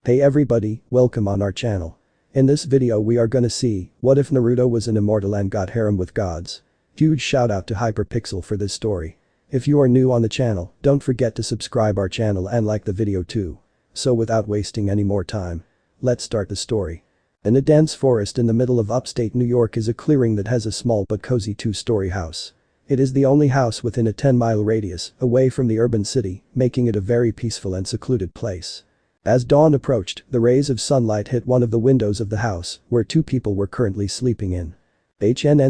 Hey everybody, welcome on our channel. In this video we are gonna see, what if Naruto was an immortal and got harem with gods? Huge shout out to HyperPixel for this story. If you are new on the channel, don't forget to subscribe our channel and like the video too. So without wasting any more time, let's start the story. In a dense forest in the middle of upstate New York is a clearing that has a small but cozy two-story house. It is the only house within a 10-mile radius, away from the urban city, making it a very peaceful and secluded place. As dawn approached, the rays of sunlight hit one of the windows of the house, where two people were currently sleeping in.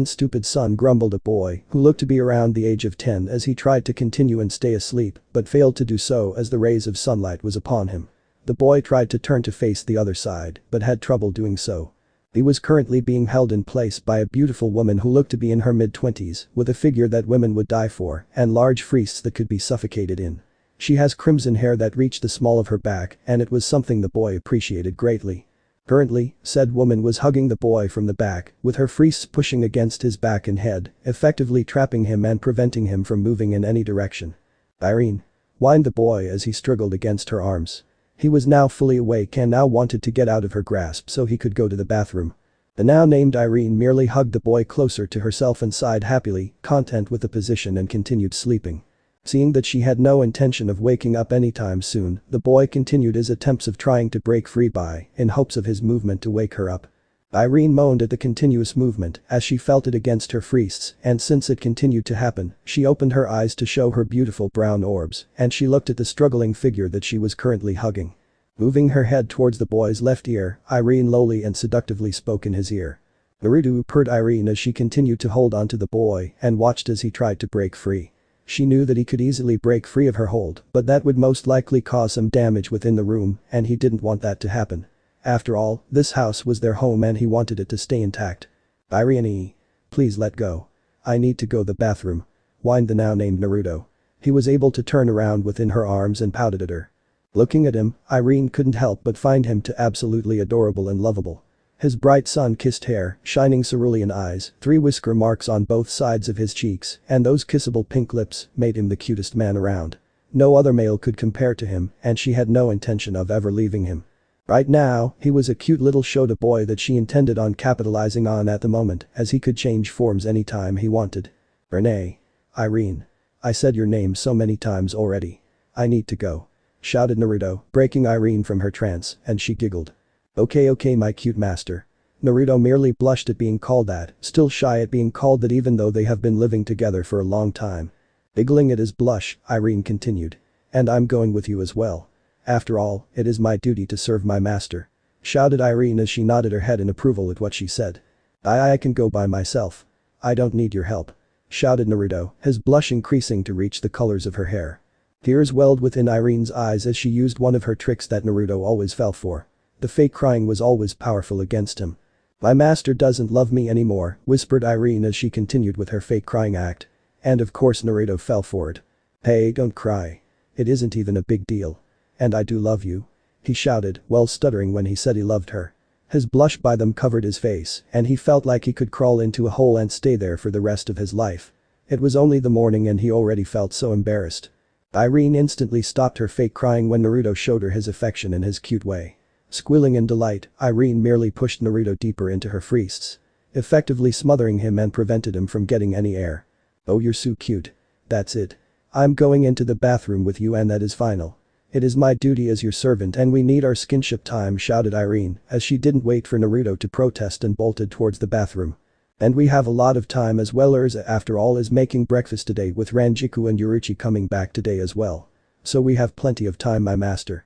Stupid son, grumbled a boy, who looked to be around the age of 10 as he tried to continue and stay asleep, but failed to do so as the rays of sunlight was upon him. The boy tried to turn to face the other side, but had trouble doing so. He was currently being held in place by a beautiful woman who looked to be in her mid-20s, with a figure that women would die for, and large freests that could be suffocated in. She has crimson hair that reached the small of her back, and it was something the boy appreciated greatly. Currently, said woman was hugging the boy from the back, with her freests pushing against his back and head, effectively trapping him and preventing him from moving in any direction. Irene, whined the boy as he struggled against her arms. He was now fully awake and now wanted to get out of her grasp so he could go to the bathroom. The now named Irene merely hugged the boy closer to herself and sighed happily, content with the position, and continued sleeping. Seeing that she had no intention of waking up anytime soon, the boy continued his attempts of trying to break free in hopes of his movement to wake her up. Irene moaned at the continuous movement as she felt it against her freests, and since it continued to happen, she opened her eyes to show her beautiful brown orbs, and she looked at the struggling figure that she was currently hugging. Moving her head towards the boy's left ear, Irene lowly and seductively spoke in his ear. Naruto, purred Irene as she continued to hold onto the boy and watched as he tried to break free. She knew that he could easily break free of her hold, but that would most likely cause some damage within the room, and he didn't want that to happen. After all, this house was their home and he wanted it to stay intact. Irene, please let go. I need to go to the bathroom, whined the now named Naruto. He was able to turn around within her arms and pouted at her. Looking at him, Irene couldn't help but find him to absolutely adorable and lovable. His bright sun-kissed hair, shining cerulean eyes, 3 whisker marks on both sides of his cheeks, and those kissable pink lips made him the cutest man around. No other male could compare to him, and she had no intention of ever leaving him. Right now, he was a cute little Shota boy that she intended on capitalizing on at the moment, as he could change forms anytime he wanted. Irene. I said your name so many times already. I need to go, shouted Naruto, breaking Irene from her trance, and she giggled. Okay my cute master. Naruto merely blushed at being called that, still shy at being called that even though they have been living together for a long time. Giggling at his blush, Irene continued. And I'm going with you as well. After all, it is my duty to serve my master, shouted Irene as she nodded her head in approval at what she said. I can go by myself. I don't need your help, shouted Naruto, his blush increasing to reach the colors of her hair. Tears welled within Irene's eyes as she used one of her tricks that Naruto always fell for. The fake crying was always powerful against him. My master doesn't love me anymore, whispered Irene as she continued with her fake crying act. And of course Naruto fell for it. Hey, don't cry. It isn't even a big deal. And I do love you, he shouted, while stuttering when he said he loved her. His blush by them covered his face, and he felt like he could crawl into a hole and stay there for the rest of his life. It was only the morning and he already felt so embarrassed. Irene instantly stopped her fake crying when Naruto showed her his affection in his cute way. Squealing in delight, Irene merely pushed Naruto deeper into her freests, effectively smothering him and prevented him from getting any air. Oh, you're so cute. That's it. I'm going into the bathroom with you and that is final. It is my duty as your servant and we need our skinship time, shouted Irene as she didn't wait for Naruto to protest and bolted towards the bathroom. And we have a lot of time as well. Erza after all is making breakfast today with Ranjiku and Yuruchi coming back today as well. So we have plenty of time, my master.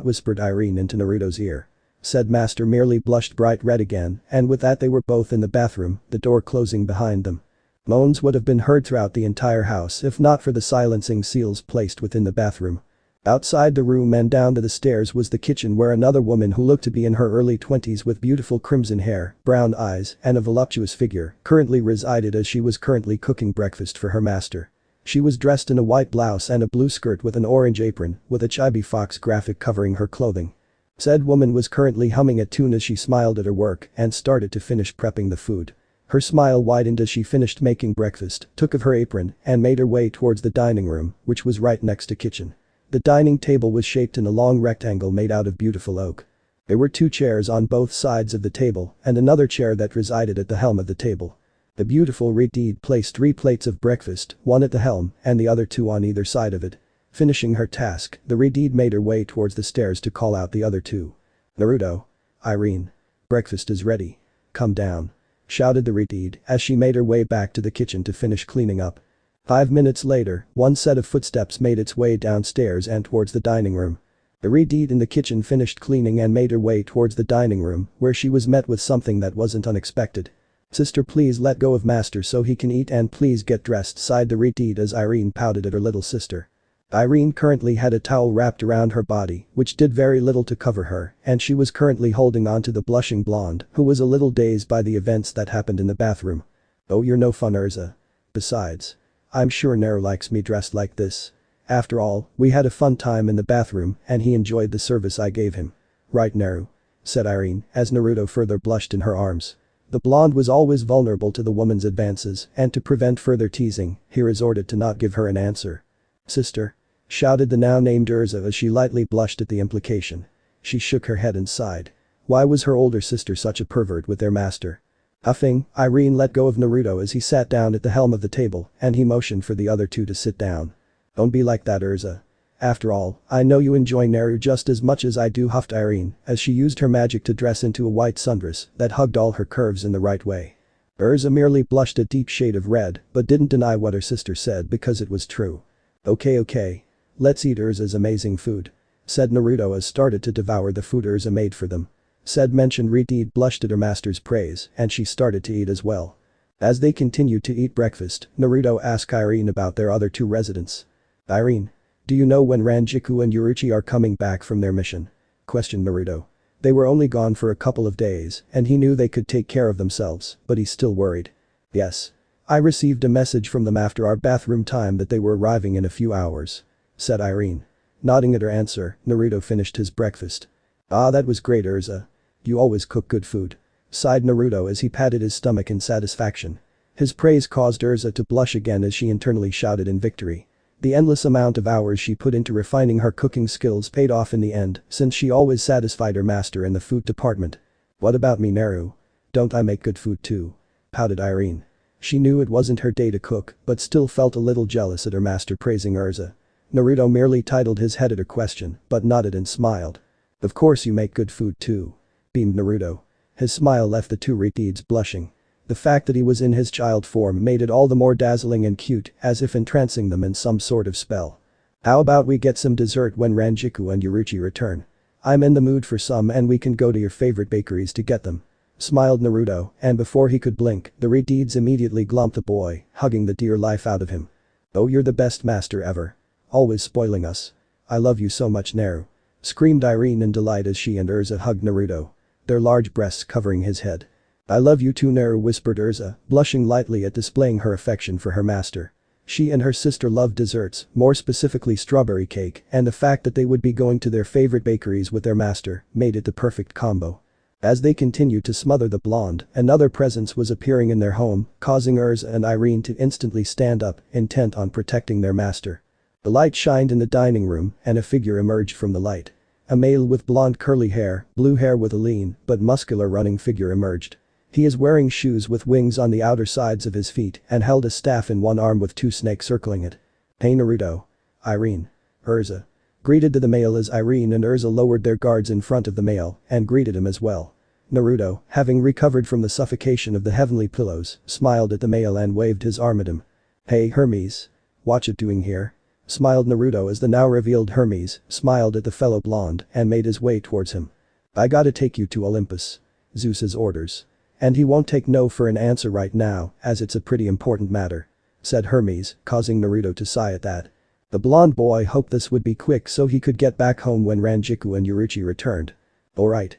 Whispered Irene into Naruto's ear. Said master merely blushed bright red again, and with that they were both in the bathroom, the door closing behind them. Moans would have been heard throughout the entire house if not for the silencing seals placed within the bathroom. Outside the room and down to the stairs was the kitchen where another woman who looked to be in her early 20s with beautiful crimson hair, brown eyes, and a voluptuous figure currently resided as she was currently cooking breakfast for her master. She was dressed in a white blouse and a blue skirt with an orange apron, with a Chibi Fox graphic covering her clothing. Said woman was currently humming a tune as she smiled at her work and started to finish prepping the food. Her smile widened as she finished making breakfast, took off her apron, and made her way towards the dining room, which was right next to kitchen. The dining table was shaped in a long rectangle made out of beautiful oak. There were 2 chairs on both sides of the table and another chair that resided at the helm of the table. The beautiful Redeed placed 3 plates of breakfast, one at the helm and the other 2 on either side of it. Finishing her task, the Redeed made her way towards the stairs to call out the other 2. "Naruto. Irene. Breakfast is ready. Come down," shouted the Redeed as she made her way back to the kitchen to finish cleaning up. 5 minutes later, one set of footsteps made its way downstairs and towards the dining room. The Redeed in the kitchen finished cleaning and made her way towards the dining room where she was met with something that wasn't unexpected. "Sister, please let go of master so he can eat and please get dressed," sighed the Redeed as Irene pouted at her little sister. Irene currently had a towel wrapped around her body, which did very little to cover her, and she was currently holding on to the blushing blonde, who was a little dazed by the events that happened in the bathroom. "Oh, you're no fun, Urza. Besides, I'm sure Naru likes me dressed like this. After all, we had a fun time in the bathroom and he enjoyed the service I gave him. Right, Naru?" said Irene as Naruto further blushed in her arms. The blonde was always vulnerable to the woman's advances and to prevent further teasing, he resorted to not give her an answer. "Sister?" shouted the now named Urza as she lightly blushed at the implication. She shook her head and sighed. Why was her older sister such a pervert with their master? Huffing, Irene let go of Naruto as he sat down at the helm of the table and he motioned for the other 2 to sit down. "Don't be like that, Urza. After all, I know you enjoy Naru just as much as I do," huffed Irene as she used her magic to dress into a white sundress that hugged all her curves in the right way. Urza merely blushed a deep shade of red but didn't deny what her sister said because it was true. Okay. Let's eat Urza's amazing food," said Naruto as started to devour the food Urza made for them. Said mentioned Redeed blushed at her master's praise and she started to eat as well. As they continued to eat breakfast, Naruto asked Irene about their other 2 residents. "Irene. Do you know when Ranjiku and Yuruchi are coming back from their mission?" questioned Naruto. They were only gone for a couple of days and he knew they could take care of themselves, but he's still worried. "Yes. I received a message from them after our bathroom time that they were arriving in a few hours," said Irene. Nodding at her answer, Naruto finished his breakfast. "Ah, that was great, Urza. You always cook good food," sighed Naruto as he patted his stomach in satisfaction. His praise caused Urza to blush again as she internally shouted in victory. The endless amount of hours she put into refining her cooking skills paid off in the end since she always satisfied her master in the food department. "What about me, Naru? Don't I make good food too?" pouted Irene. She knew it wasn't her day to cook but still felt a little jealous at her master praising Urza. Naruto merely titled his head at her question but nodded and smiled. "Of course you make good food too," beamed Naruto. His smile left the 2 Redeeds blushing. The fact that he was in his child form made it all the more dazzling and cute, as if entrancing them in some sort of spell. "How about we get some dessert when Ranjiku and Yuruchi return? I'm in the mood for some and we can go to your favorite bakeries to get them," smiled Naruto, and before he could blink, the Redeeds immediately glumped the boy, hugging the dear life out of him. "Oh, you're the best master ever. Always spoiling us. I love you so much, Naru," screamed Irene in delight as she and Urza hugged Naruto, their large breasts covering his head. "I love you too, Naru," whispered Urza, blushing lightly at displaying her affection for her master. She and her sister loved desserts, more specifically strawberry cake, and the fact that they would be going to their favorite bakeries with their master made it the perfect combo. As they continued to smother the blonde, another presence was appearing in their home, causing Urza and Irene to instantly stand up, intent on protecting their master. The light shined in the dining room and a figure emerged from the light. A male with blonde curly hair, blue hair with a lean but muscular running figure emerged. He is wearing shoes with wings on the outer sides of his feet and held a staff in one arm with 2 snakes circling it. "Hey Naruto. Irene. Urza." Greeted to the male as Irene and Urza lowered their guards in front of the male and greeted him as well. Naruto, having recovered from the suffocation of the heavenly pillows, smiled at the male and waved his arm at him. "Hey Hermes. What you doing here?" smiled Naruto as the now revealed Hermes smiled at the fellow blonde and made his way towards him. "I gotta take you to Olympus. Zeus's orders. And he won't take no for an answer right now as it's a pretty important matter," said Hermes, causing Naruto to sigh at that. The blonde boy hoped this would be quick so he could get back home when Ranjiku and Yuruchi returned. "Alright."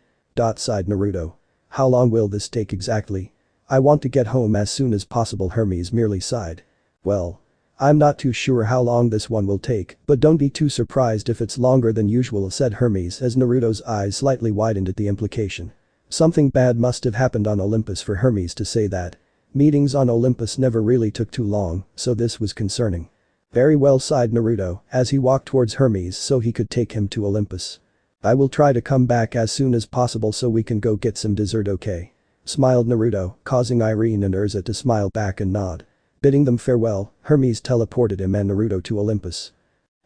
Sighed Naruto. "How long will this take exactly? I want to get home as soon as possible." Hermes merely sighed. "Well, I'm not too sure how long this one will take, but don't be too surprised if it's longer than usual," said Hermes as Naruto's eyes slightly widened at the implication. Something bad must have happened on Olympus for Hermes to say that. Meetings on Olympus never really took too long, so this was concerning. Very well, sighed Naruto as he walked towards Hermes so he could take him to Olympus. I will try to come back as soon as possible so we can go get some dessert, okay? Smiled Naruto, causing Irene and Urza to smile back and nod. Bidding them farewell, Hermes teleported him and Naruto to Olympus.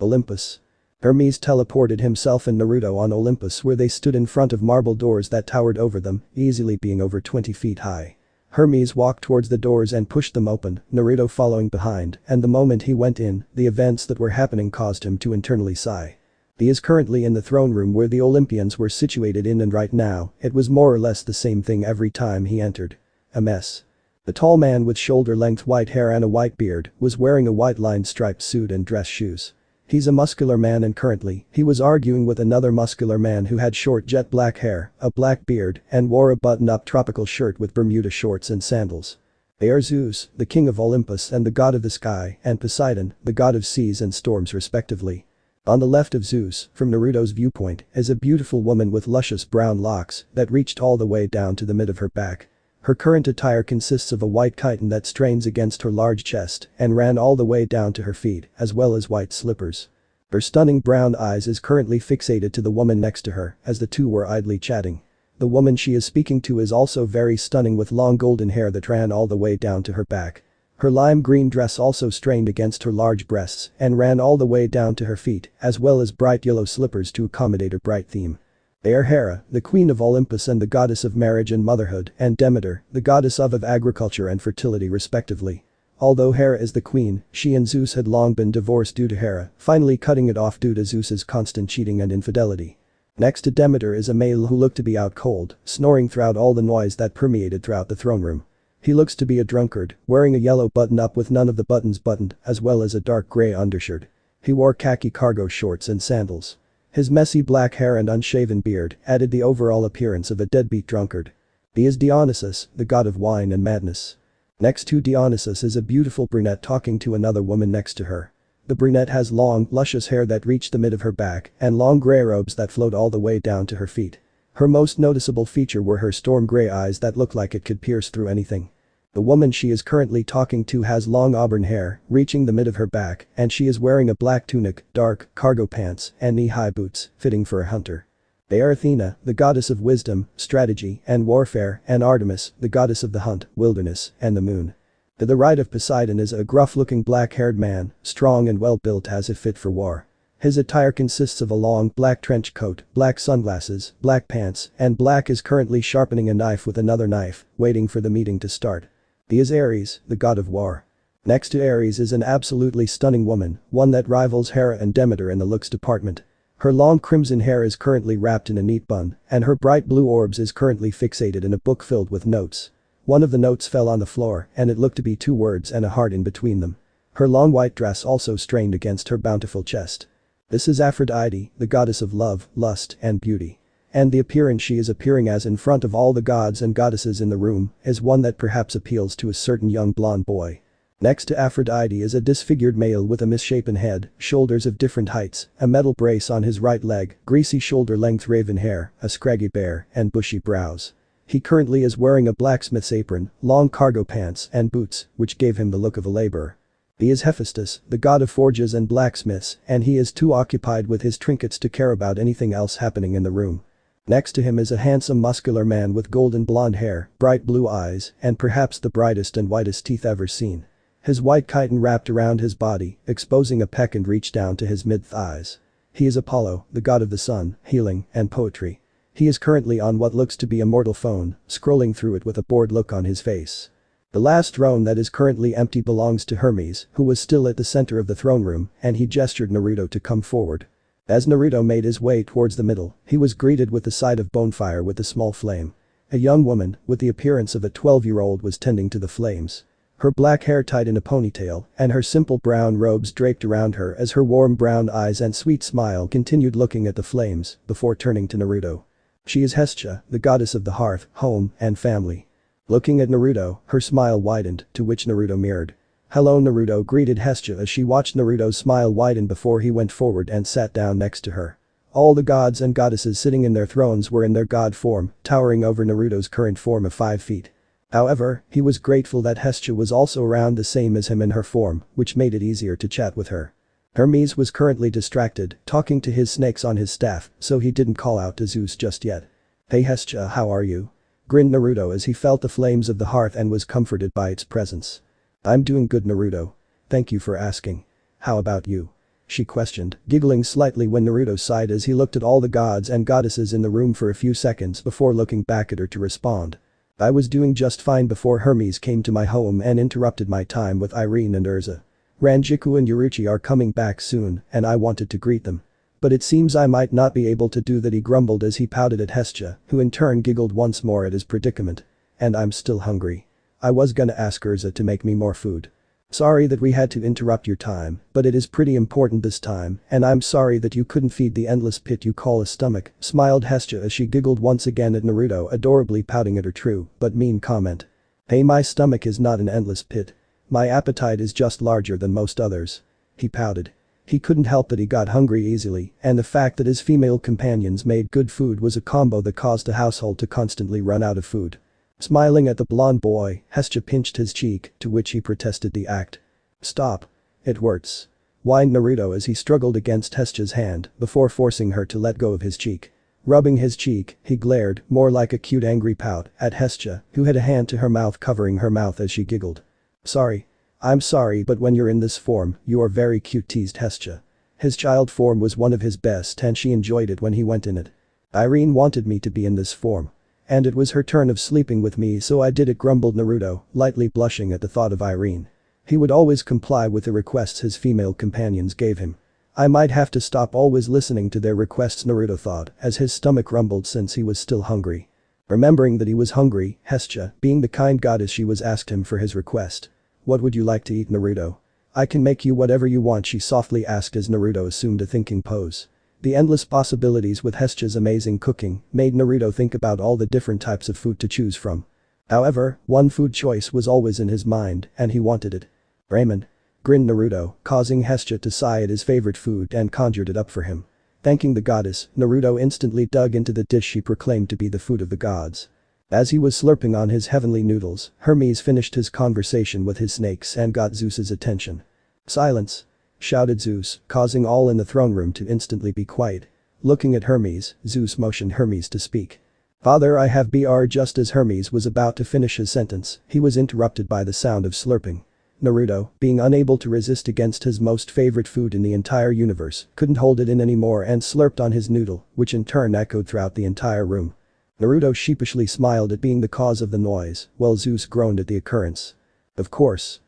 Olympus. Hermes teleported himself and Naruto on Olympus where they stood in front of marble doors that towered over them, easily being over 20 feet high. Hermes walked towards the doors and pushed them open, Naruto following behind, and the moment he went in, the events that were happening caused him to internally sigh. He is currently in the throne room where the Olympians were situated in, and right now, it was more or less the same thing every time he entered. A mess. The tall man with shoulder-length white hair and a white beard was wearing a white-lined striped suit and dress shoes. He's a muscular man and currently, he was arguing with another muscular man who had short jet black hair, a black beard, and wore a button-up tropical shirt with Bermuda shorts and sandals. They are Zeus, the king of Olympus and the god of the sky, and Poseidon, the god of seas and storms respectively. On the left of Zeus, from Naruto's viewpoint, is a beautiful woman with luscious brown locks that reached all the way down to the mid of her back. Her current attire consists of a white chiton that strains against her large chest and ran all the way down to her feet, as well as white slippers. Her stunning brown eyes is currently fixated to the woman next to her as the two were idly chatting. The woman she is speaking to is also very stunning with long golden hair that ran all the way down to her back. Her lime green dress also strained against her large breasts and ran all the way down to her feet, as well as bright yellow slippers to accommodate her bright theme. They are Hera, the queen of Olympus and the goddess of marriage and motherhood, and Demeter, the goddess of agriculture and fertility respectively. Although Hera is the queen, she and Zeus had long been divorced due to Hera finally cutting it off due to Zeus's constant cheating and infidelity. Next to Demeter is a male who looked to be out cold, snoring throughout all the noise that permeated throughout the throne room. He looks to be a drunkard, wearing a yellow button-up with none of the buttons buttoned, as well as a dark gray undershirt. He wore khaki cargo shorts and sandals. His messy black hair and unshaven beard added the overall appearance of a deadbeat drunkard. He is Dionysus, the god of wine and madness. Next to Dionysus is a beautiful brunette talking to another woman next to her. The brunette has long, luscious hair that reached the mid of her back and long gray robes that flowed all the way down to her feet. Her most noticeable feature were her storm gray eyes that looked like it could pierce through anything. The woman she is currently talking to has long auburn hair, reaching the mid of her back, and she is wearing a black tunic, dark, cargo pants, and knee-high boots, fitting for a hunter. They are Athena, the goddess of wisdom, strategy, and warfare, and Artemis, the goddess of the hunt, wilderness, and the moon. To the right of Poseidon is a gruff-looking black-haired man, strong and well-built as if fit for war. His attire consists of a long black trench coat, black sunglasses, black pants, and black is currently sharpening a knife with another knife, waiting for the meeting to start. He is Ares, the god of war. Next to Ares is an absolutely stunning woman, one that rivals Hera and Demeter in the looks department. Her long crimson hair is currently wrapped in a neat bun, and her bright blue orbs is currently fixated in a book filled with notes. One of the notes fell on the floor, and it looked to be 2 words and a heart in between them. Her long white dress also strained against her bountiful chest. This is Aphrodite, the goddess of love, lust, and beauty. And the appearance she is appearing as in front of all the gods and goddesses in the room is one that perhaps appeals to a certain young blonde boy. Next to Aphrodite is a disfigured male with a misshapen head, shoulders of different heights, a metal brace on his right leg, greasy shoulder-length raven hair, a scraggy bear, and bushy brows. He currently is wearing a blacksmith's apron, long cargo pants, and boots, which gave him the look of a laborer. He is Hephaestus, the god of forges and blacksmiths, and he is too occupied with his trinkets to care about anything else happening in the room. Next to him is a handsome muscular man with golden blonde hair, bright blue eyes, and perhaps the brightest and whitest teeth ever seen. His white chiton wrapped around his body, exposing a peck and reached down to his mid-thighs. He is Apollo, the god of the sun, healing, and poetry. He is currently on what looks to be a mortal phone, scrolling through it with a bored look on his face. The last throne that is currently empty belongs to Hermes, who was still at the center of the throne room, and he gestured Naruto to come forward. As Naruto made his way towards the middle, he was greeted with the sight of bonfire with a small flame. A young woman, with the appearance of a 12-year-old, was tending to the flames. Her black hair tied in a ponytail, and her simple brown robes draped around her as her warm brown eyes and sweet smile continued looking at the flames, before turning to Naruto. She is Hestia, the goddess of the hearth, home, and family. Looking at Naruto, her smile widened, to which Naruto mirrored. "Hello," Naruto greeted Hestia as she watched Naruto's smile widen before he went forward and sat down next to her. All the gods and goddesses sitting in their thrones were in their god form, towering over Naruto's current form of 5 feet. However, he was grateful that Hestia was also around the same as him in her form, which made it easier to chat with her. Hermes was currently distracted, talking to his snakes on his staff, so he didn't call out to Zeus just yet. "Hey Hestia, how are you?" grinned Naruto as he felt the flames of the hearth and was comforted by its presence. "I'm doing good, Naruto. Thank you for asking. How about you?" she questioned, giggling slightly when Naruto sighed as he looked at all the gods and goddesses in the room for a few seconds before looking back at her to respond. "I was doing just fine before Hermes came to my home and interrupted my time with Irene and Urza. Ranjiku and Yuruchi are coming back soon and I wanted to greet them. But it seems I might not be able to do that," he grumbled as he pouted at Hestia, who in turn giggled once more at his predicament. "And I'm still hungry. I was gonna ask Urza to make me more food. Sorry that we had to interrupt your time, but it is pretty important this time, and I'm sorry that you couldn't feed the endless pit you call a stomach," smiled Hestia as she giggled once again at Naruto, adorably pouting at her true but mean comment. "Hey, my stomach is not an endless pit. My appetite is just larger than most others." He pouted. He couldn't help that he got hungry easily, and the fact that his female companions made good food was a combo that caused the household to constantly run out of food. Smiling at the blonde boy, Hestia pinched his cheek, to which he protested the act. "Stop. It hurts," whined Naruto as he struggled against Hestia's hand before forcing her to let go of his cheek. Rubbing his cheek, he glared, more like a cute angry pout, at Hestia, who had a hand to her mouth covering her mouth as she giggled. "Sorry. I'm sorry, but when you're in this form, you are very cute," teased Hestia. His child form was one of his best and she enjoyed it when he went in it. "Irene wanted me to be in this form. And it was her turn of sleeping with me, so I did it," grumbled Naruto, lightly blushing at the thought of Irene. He would always comply with the requests his female companions gave him. "I might have to stop always listening to their requests," Naruto thought, as his stomach rumbled since he was still hungry. Remembering that he was hungry, Hestia, being the kind goddess she was, asked him for his request. "What would you like to eat, Naruto?" "I can make you whatever you want," she softly asked as Naruto assumed a thinking pose. The endless possibilities with Hestia's amazing cooking made Naruto think about all the different types of food to choose from. However, one food choice was always in his mind and he wanted it. "Ramen," grinned Naruto, causing Hestia to sigh at his favorite food and conjured it up for him. Thanking the goddess, Naruto instantly dug into the dish she proclaimed to be the food of the gods. As he was slurping on his heavenly noodles, Hermes finished his conversation with his snakes and got Zeus's attention. "Silence!" shouted Zeus, causing all in the throne room to instantly be quiet. Looking at Hermes, Zeus motioned Hermes to speak. "Father, I have br." Just as Hermes was about to finish his sentence, he was interrupted by the sound of slurping. Naruto, being unable to resist against his most favorite food in the entire universe, couldn't hold it in anymore and slurped on his noodle, which in turn echoed throughout the entire room. Naruto sheepishly smiled at being the cause of the noise, while Zeus groaned at the occurrence. "Of course."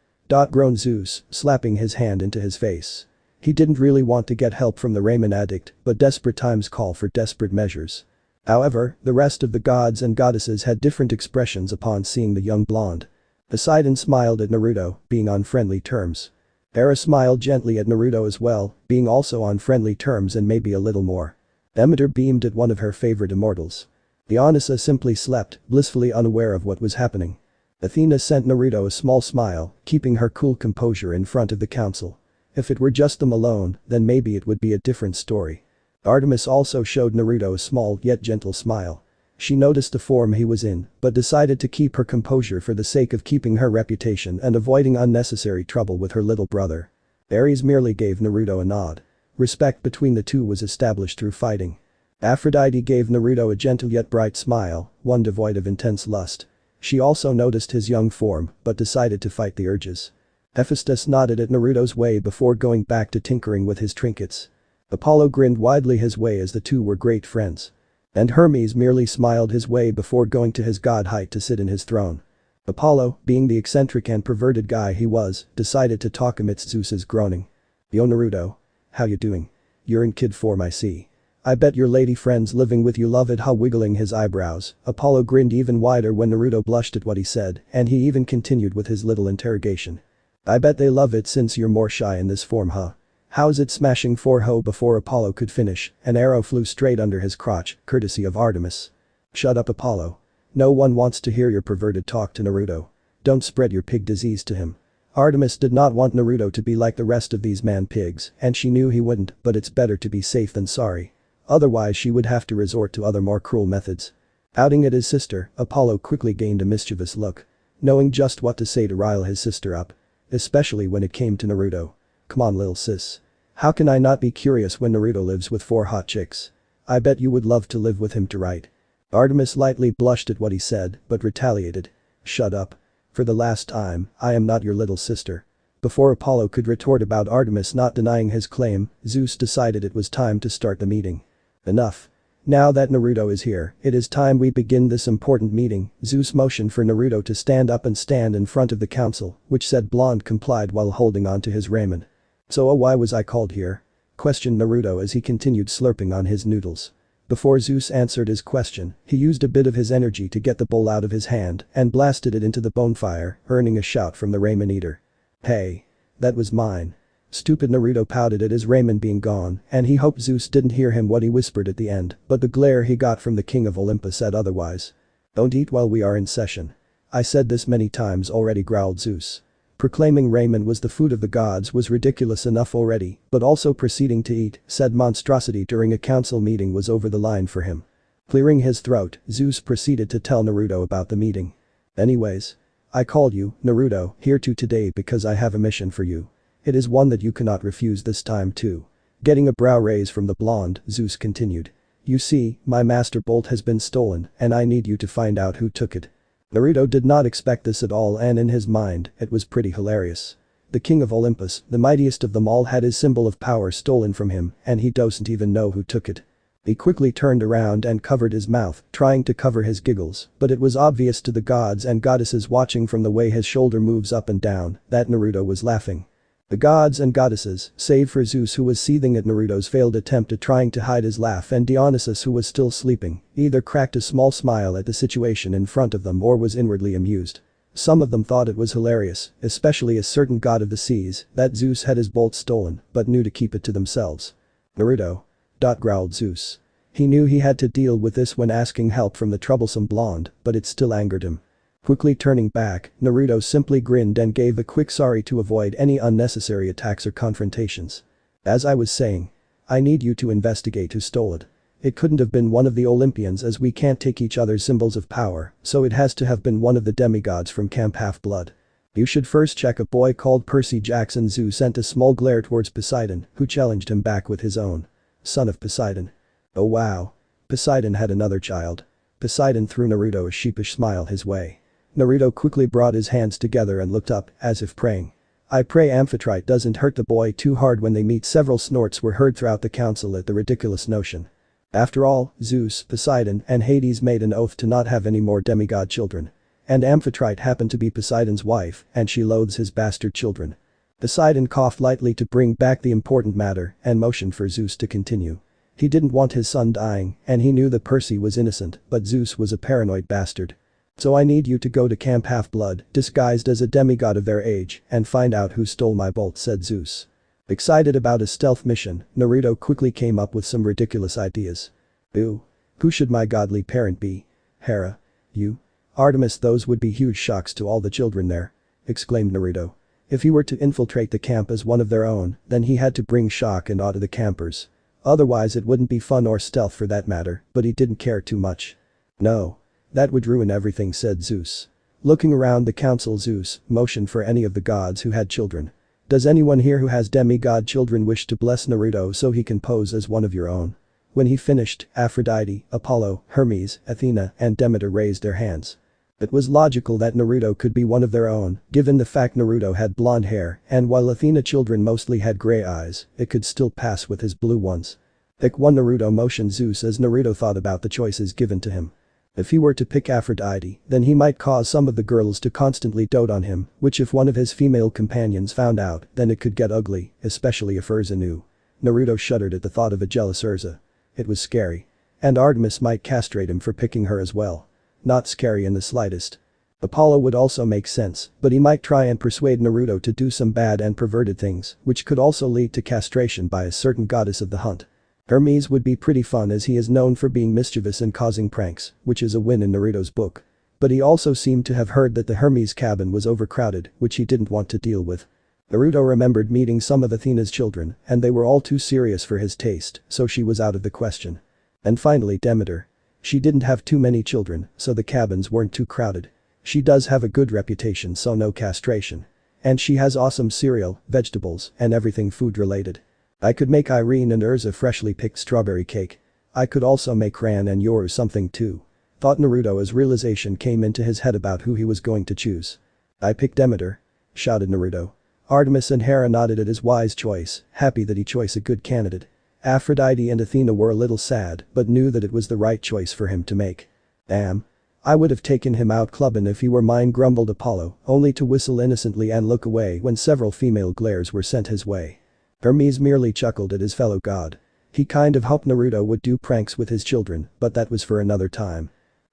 Groaned Zeus, slapping his hand into his face. He didn't really want to get help from the ramen addict, but desperate times call for desperate measures. However, the rest of the gods and goddesses had different expressions upon seeing the young blonde. Poseidon smiled at Naruto, being on friendly terms. Hera smiled gently at Naruto as well, being also on friendly terms and maybe a little more. Demeter beamed at one of her favorite immortals. Dionysa simply slept, blissfully unaware of what was happening. Athena sent Naruto a small smile, keeping her cool composure in front of the council. If it were just them alone, then maybe it would be a different story. Artemis also showed Naruto a small yet gentle smile. She noticed the form he was in, but decided to keep her composure for the sake of keeping her reputation and avoiding unnecessary trouble with her little brother. Ares merely gave Naruto a nod. Respect between the two was established through fighting. Aphrodite gave Naruto a gentle yet bright smile, one devoid of intense lust. She also noticed his young form, but decided to fight the urges. Hephaestus nodded at Naruto's way before going back to tinkering with his trinkets. Apollo grinned widely his way as the two were great friends. And Hermes merely smiled his way before going to his god height to sit in his throne. Apollo, being the eccentric and perverted guy he was, decided to talk amidst Zeus's groaning. "Yo Naruto. How you doing? You're in kid form, I see. I bet your lady friends living with you love it, huh?" Wiggling his eyebrows, Apollo grinned even wider when Naruto blushed at what he said, and he even continued with his little interrogation. "I bet they love it since you're more shy in this form, huh? How's it smashing for ho?" Before Apollo could finish, an arrow flew straight under his crotch, courtesy of Artemis. "Shut up, Apollo. No one wants to hear your perverted talk to Naruto. Don't spread your pig disease to him." Artemis did not want Naruto to be like the rest of these man-pigs, and she knew he wouldn't, but it's better to be safe than sorry. Otherwise she would have to resort to other more cruel methods. Outing at his sister, Apollo quickly gained a mischievous look. knowing just what to say to rile his sister up. Especially when it came to Naruto. Come on lil sis. How can I not be curious when Naruto lives with 4 hot chicks? I bet you would love to live with him too, right? Artemis lightly blushed at what he said, but retaliated. Shut up. For the last time, I am not your little sister. Before Apollo could retort about Artemis not denying his claim, Zeus decided it was time to start the meeting. Enough. Now that Naruto is here, it is time we begin this important meeting. Zeus motioned for Naruto to stand up and stand in front of the council, which said Blonde complied while holding on to his raiment. So why was I called here? Questioned Naruto as he continued slurping on his noodles. Before Zeus answered his question, he used a bit of his energy to get the bowl out of his hand and blasted it into the bonfire, earning a shout from the ramen eater. Hey. That was mine. Stupid Naruto pouted at his ramen being gone, and he hoped Zeus didn't hear him what he whispered at the end, but the glare he got from the king of Olympus said otherwise. Don't eat while we are in session. I said this many times already, growled Zeus. Proclaiming ramen was the food of the gods was ridiculous enough already, but also proceeding to eat said monstrosity during a council meeting was over the line for him. Clearing his throat, Zeus proceeded to tell Naruto about the meeting. Anyways. I called you, Naruto, here today because I have a mission for you. It is one that you cannot refuse this time too. Getting a brow raise from the blonde, Zeus continued. You see, my master bolt has been stolen and I need you to find out who took it. Naruto did not expect this at all and in his mind, it was pretty hilarious. The king of Olympus, the mightiest of them all, had his symbol of power stolen from him and he doesn't even know who took it. He quickly turned around and covered his mouth, trying to cover his giggles, but it was obvious to the gods and goddesses watching from the way his shoulder moves up and down that Naruto was laughing. The gods and goddesses, save for Zeus who was seething at Naruto's failed attempt at trying to hide his laugh and Dionysus who was still sleeping, either cracked a small smile at the situation in front of them or was inwardly amused. Some of them thought it was hilarious, especially a certain god of the seas, that Zeus had his bolt stolen, but knew to keep it to themselves. Naruto. Growled Zeus. He knew he had to deal with this when asking help from the troublesome blonde, but it still angered him. Quickly turning back, Naruto simply grinned and gave a quick sorry to avoid any unnecessary attacks or confrontations. As I was saying. I need you to investigate who stole it. It couldn't have been one of the Olympians as we can't take each other's symbols of power, so it has to have been one of the demigods from Camp Half-Blood. You should first check a boy called Percy Jackson. Zeus sent a small glare towards Poseidon, who challenged him back with his own. Son of Poseidon. Oh wow. Poseidon had another child. Poseidon threw Naruto a sheepish smile his way. Naruto quickly brought his hands together and looked up, as if praying. I pray Amphitrite doesn't hurt the boy too hard when they meet. Several snorts were heard throughout the council at the ridiculous notion. After all, Zeus, Poseidon, and Hades made an oath to not have any more demigod children. And Amphitrite happened to be Poseidon's wife, and she loathes his bastard children. Poseidon coughed lightly to bring back the important matter and motioned for Zeus to continue. He didn't want his son dying and he knew that Percy was innocent, but Zeus was a paranoid bastard. So I need you to go to Camp Half-Blood, disguised as a demigod of their age, and find out who stole my bolt, said Zeus. Excited about a stealth mission, Naruto quickly came up with some ridiculous ideas. Ooh. Who should my godly parent be? Hera. You? Artemis. Those would be huge shocks to all the children there. Exclaimed Naruto. If he were to infiltrate the camp as one of their own, then he had to bring shock and awe to the campers. Otherwise it wouldn't be fun or stealth for that matter, but he didn't care too much. No. That would ruin everything, said Zeus. Looking around the council, Zeus motioned for any of the gods who had children. Does anyone here who has demigod children wish to bless Naruto so he can pose as one of your own? When he finished, Aphrodite, Apollo, Hermes, Athena, and Demeter raised their hands. It was logical that Naruto could be one of their own, given the fact Naruto had blonde hair, and while Athena children mostly had gray eyes, it could still pass with his blue ones. Pick one. Naruto motioned Zeus as Naruto thought about the choices given to him. If he were to pick Aphrodite, then he might cause some of the girls to constantly dote on him, which if one of his female companions found out, then it could get ugly, especially if Urza knew. Naruto shuddered at the thought of a jealous Urza. It was scary. And Artemis might castrate him for picking her as well. Not scary in the slightest. Apollo would also make sense, but he might try and persuade Naruto to do some bad and perverted things, which could also lead to castration by a certain goddess of the hunt. Hermes would be pretty fun as he is known for being mischievous and causing pranks, which is a win in Naruto's book. But he also seemed to have heard that the Hermes cabin was overcrowded, which he didn't want to deal with. Naruto remembered meeting some of Athena's children, and they were all too serious for his taste, so she was out of the question. And finally Demeter. She didn't have too many children, so the cabins weren't too crowded. She does have a good reputation, so no castration. And she has awesome cereal, vegetables, and everything food related. I could make Irene and Urza freshly picked strawberry cake. I could also make Ran and yours something too. Thought Naruto as realization came into his head about who he was going to choose. I picked Demeter, shouted Naruto. Artemis and Hera nodded at his wise choice, happy that he chose a good candidate. Aphrodite and Athena were a little sad but knew that it was the right choice for him to make. Damn. I would have taken him out clubbing if he were mine, grumbled Apollo, only to whistle innocently and look away when several female glares were sent his way. Hermes merely chuckled at his fellow god. He kind of hoped Naruto would do pranks with his children, but that was for another time.